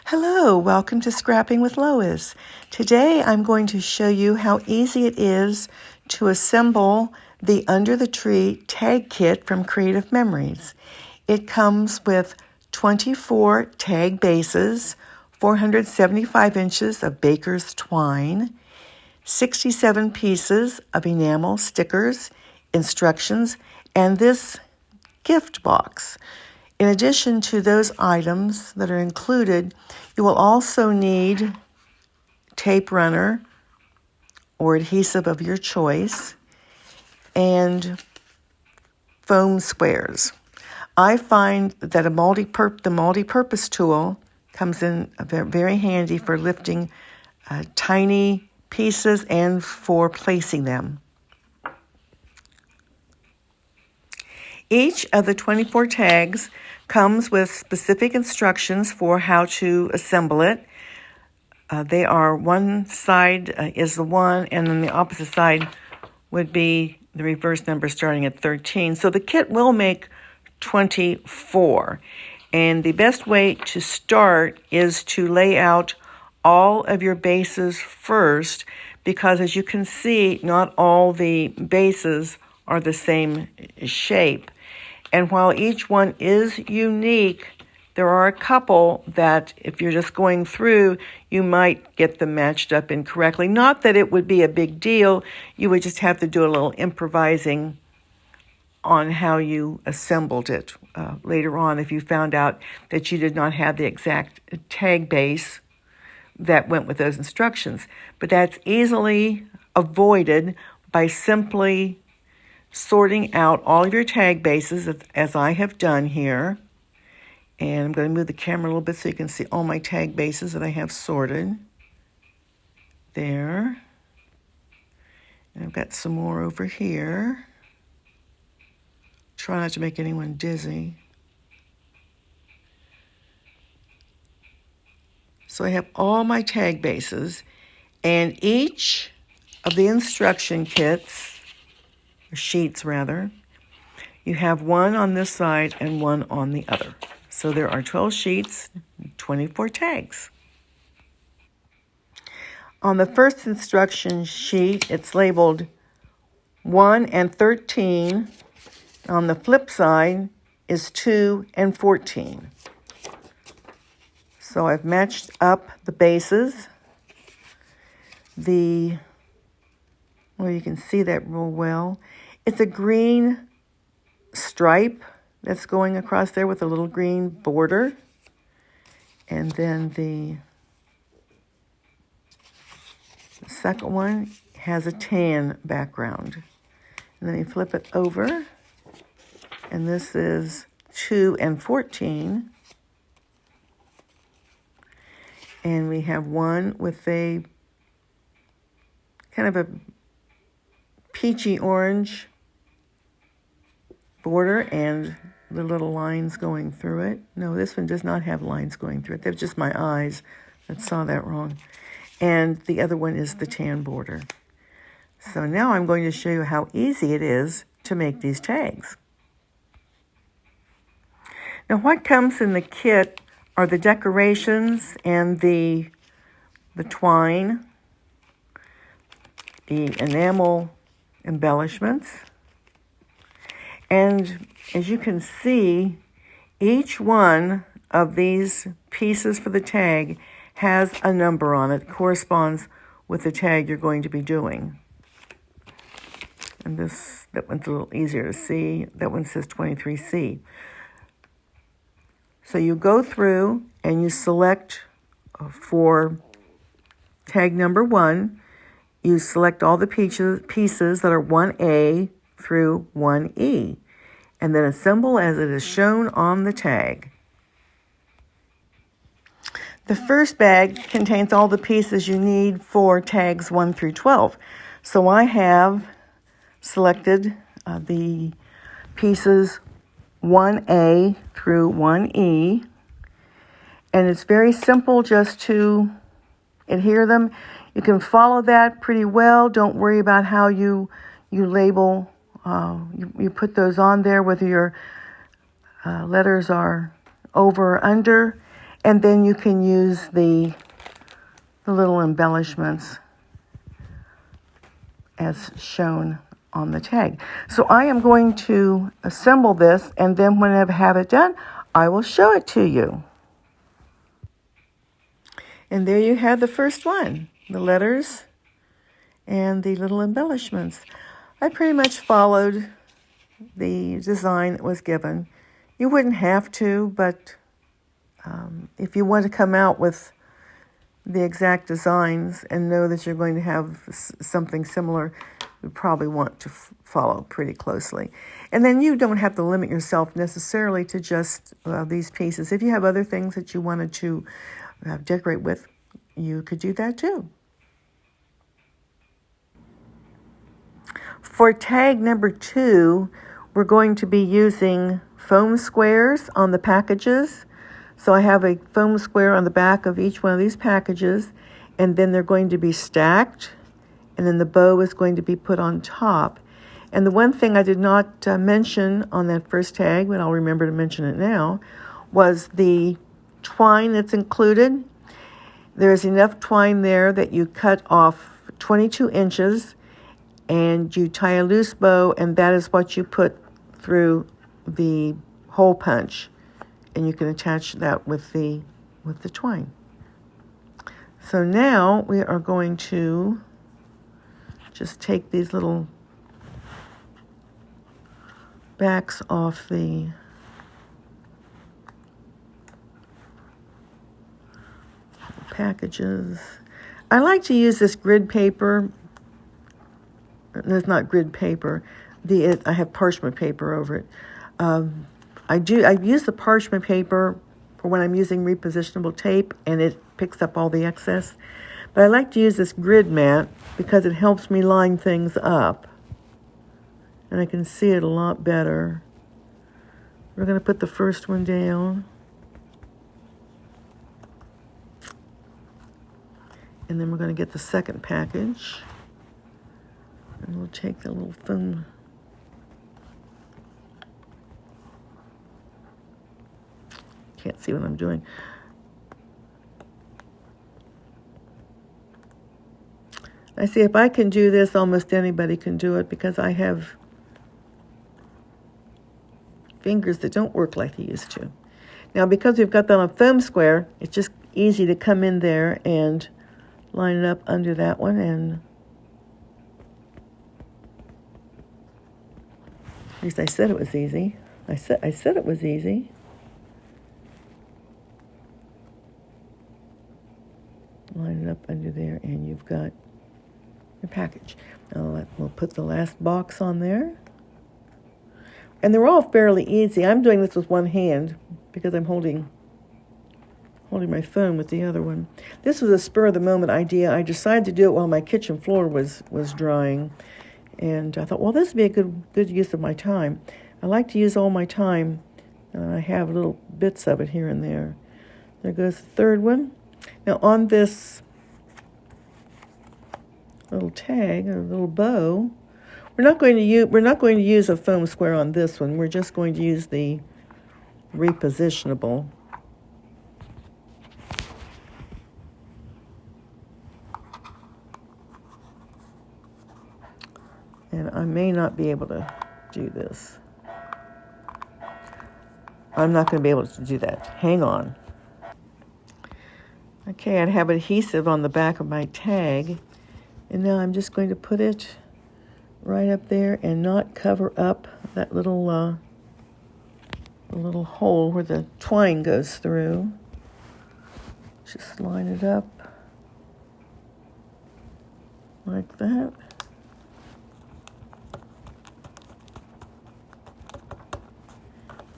Hello, welcome to Scrapping with Lois. Today I'm going to show you how easy it is to assemble the Under the Tree tag kit from Creative Memories. It comes with 24 tag bases, 475 inches of baker's twine, 67 pieces of enamel stickers, instructions, and this gift box. In addition to those items that are included, you will also need tape runner or adhesive of your choice and foam squares. I find that the multi-purpose tool comes in very handy for lifting tiny pieces and for placing them. Each of the 24 tags comes with specific instructions for how to assemble it. They are one side is the 1, and then the opposite side would be the reverse number starting at 13. So the kit will make 24. And the best way to start is to lay out all of your bases first, because as you can see, not all the bases are the same shape. And while each one is unique, there are a couple that if you're just going through, you might get them matched up incorrectly. Not that it would be a big deal. You would just have to do a little improvising on how you assembled it later on if you found out that you did not have the exact tag base that went with those instructions. But that's easily avoided by simply sorting out all of your tag bases as I have done here. And I'm going to move the camera a little bit so you can see all my tag bases that I have sorted. There. And I've got some more over here. Try not to make anyone dizzy. So I have all my tag bases, and each of the instruction kits, or sheets rather, you have one on this side and one on the other. So there are 12 sheets, 24 tags. On the first instruction sheet, it's labeled 1 and 13. On the flip side is 2 and 14. So I've matched up the bases. You can see that real well. It's a green stripe that's going across there with a little green border. And then the second one has a tan background. And then you flip it over. And this is 2 and 14. And we have one with a kind of a peachy orange border and the little lines going through it. No, this one does not have lines going through it. That's just my eyes that saw that wrong. And the other one is the tan border. So now I'm going to show you how easy it is to make these tags. Now what comes in the kit are the decorations and the twine, the enamel embellishments. And as you can see, each one of these pieces for the tag has a number on it, corresponds with the tag you're going to be doing. And that one's a little easier to see. That one says 23C. So you go through and you select for tag number 1, you select all the pieces that are 1A through 1E, and then assemble as it is shown on the tag. The first bag contains all the pieces you need for tags 1 through 12. So I have selected the pieces 1A through 1E, and it's very simple just to adhere them. You can follow that pretty well. Don't worry about how you label. You put those on there, whether your letters are over or under. And then you can use the little embellishments as shown on the tag. So I am going to assemble this, and then when I have it done, I will show it to you. And there you have the first one, the letters and the little embellishments. I pretty much followed the design that was given. You wouldn't have to, but if you want to come out with the exact designs and know that you're going to have something similar, you probably want to follow pretty closely. And then you don't have to limit yourself necessarily to just these pieces. If you have other things that you wanted to decorate with, you could do that too. For tag number 2, we're going to be using foam squares on the packages. So I have a foam square on the back of each one of these packages, and then they're going to be stacked, and then the bow is going to be put on top. And the one thing I did not mention on that first tag, but I'll remember to mention it now, was the twine that's included. There's enough twine there that you cut off 22 inches, and you tie a loose bow, and that is what you put through the hole punch. And you can attach that with the twine. So now we are going to just take these little backs off the packages. I like to use this grid paper. No, it's not grid paper. I have parchment paper over it. I use the parchment paper for when I'm using repositionable tape, and it picks up all the excess. But I like to use this grid mat because it helps me line things up. And I can see it a lot better. We're going to put the first one down. And then we're going to get the second package. And we'll take the little foam. Can't see what I'm doing. I see if I can do this, almost anybody can do it, because I have fingers that don't work like they used to. Now, because we've got that on a foam square, it's just easy to come in there and line it up under that one, and at least I said it was easy. I said it was easy. Line it up under there, and you've got your package. Now we'll put the last box on there. And they're all fairly easy. I'm doing this with one hand because I'm holding my phone with the other one. This was a spur-of-the-moment idea. I decided to do it while my kitchen floor was drying. And I thought, well, this would be a good use of my time. I like to use all my time. I have little bits of it here and there. There goes the third one. Now on this little tag, or little bow, we're not going to use a foam square on this one. We're just going to use the repositionable. And I may not be able to do this. I'm not going to be able to do that. Hang on. Okay, I have adhesive on the back of my tag, and now I'm just going to put it right up there and not cover up that little hole where the twine goes through. Just line it up like that.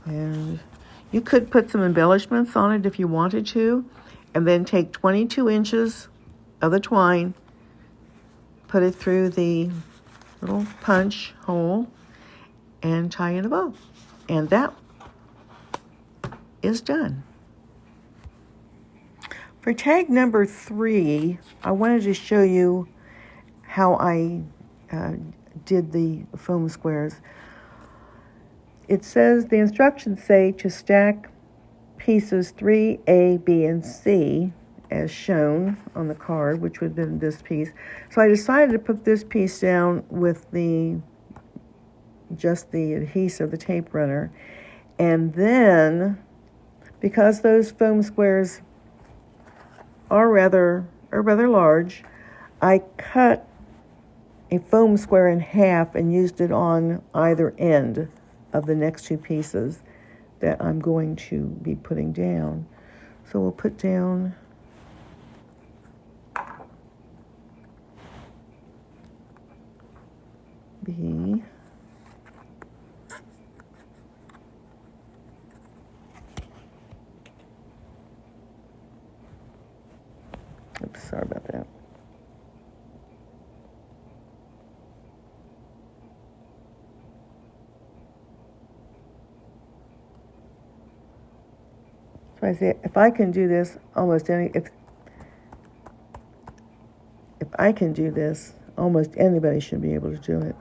And you could put some embellishments on it if you wanted to, and then take 22 inches of the twine, put it through the little punch hole, and tie in a bow. And that is done. For tag number 3, I wanted to show you how I did the foam squares. It says, the instructions say to stack pieces 3, A, B, and C, as shown on the card, which would have been this piece. So I decided to put this piece down with just the adhesive, the tape runner. And then, because those foam squares are rather large, I cut a foam square in half and used it on either end of the next two pieces that I'm going to be putting down. So we'll put down B. Oops, sorry about that. So I say, if I can do this, almost anybody should be able to do it.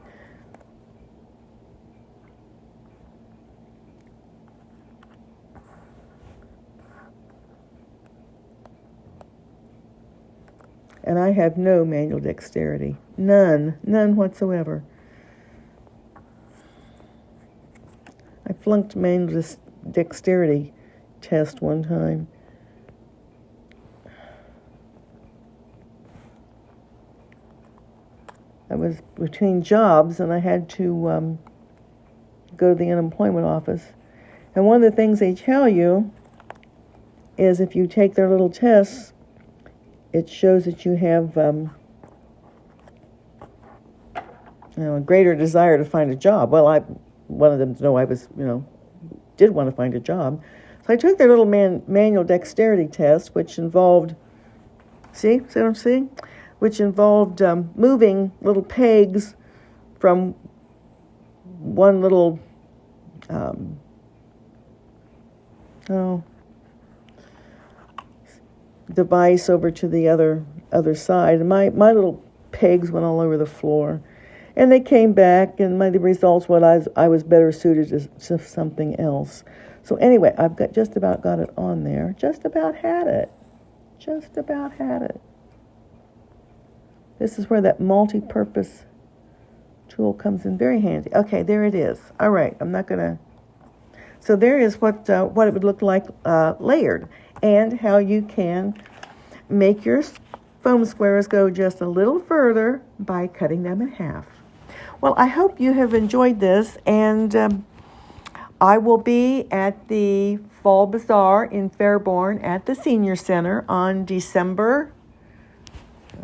And I have no manual dexterity. None whatsoever. I flunked manual dexterity test one time. I was between jobs and I had to go to the unemployment office. And one of the things they tell you is if you take their little tests, it shows that you have a greater desire to find a job. Well, I wanted them to know I was, did want to find a job. So I took their little manual dexterity test, which involved, see what I'm saying? Which involved moving little pegs from one little, device over to the other side. And my little pegs went all over the floor. And they came back, and the results were I was better suited to something else. So anyway, I've just about got it on there. Just about had it. This is where that multi-purpose tool comes in very handy. Okay, there it is. All right, so there is what it would look like layered, and how you can make your foam squares go just a little further by cutting them in half. Well, I hope you have enjoyed this, and I will be at the Fall Bazaar in Fairborn at the Senior Center on December.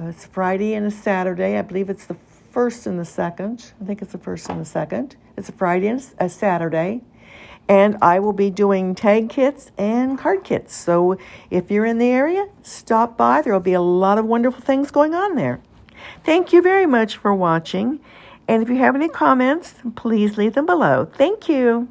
It's Friday and a Saturday. I believe it's the 1st and the 2nd. I think it's the 1st and the 2nd. It's a Friday and a Saturday. And I will be doing tag kits and card kits. So if you're in the area, stop by. There will be a lot of wonderful things going on there. Thank you very much for watching. And if you have any comments, please leave them below. Thank you.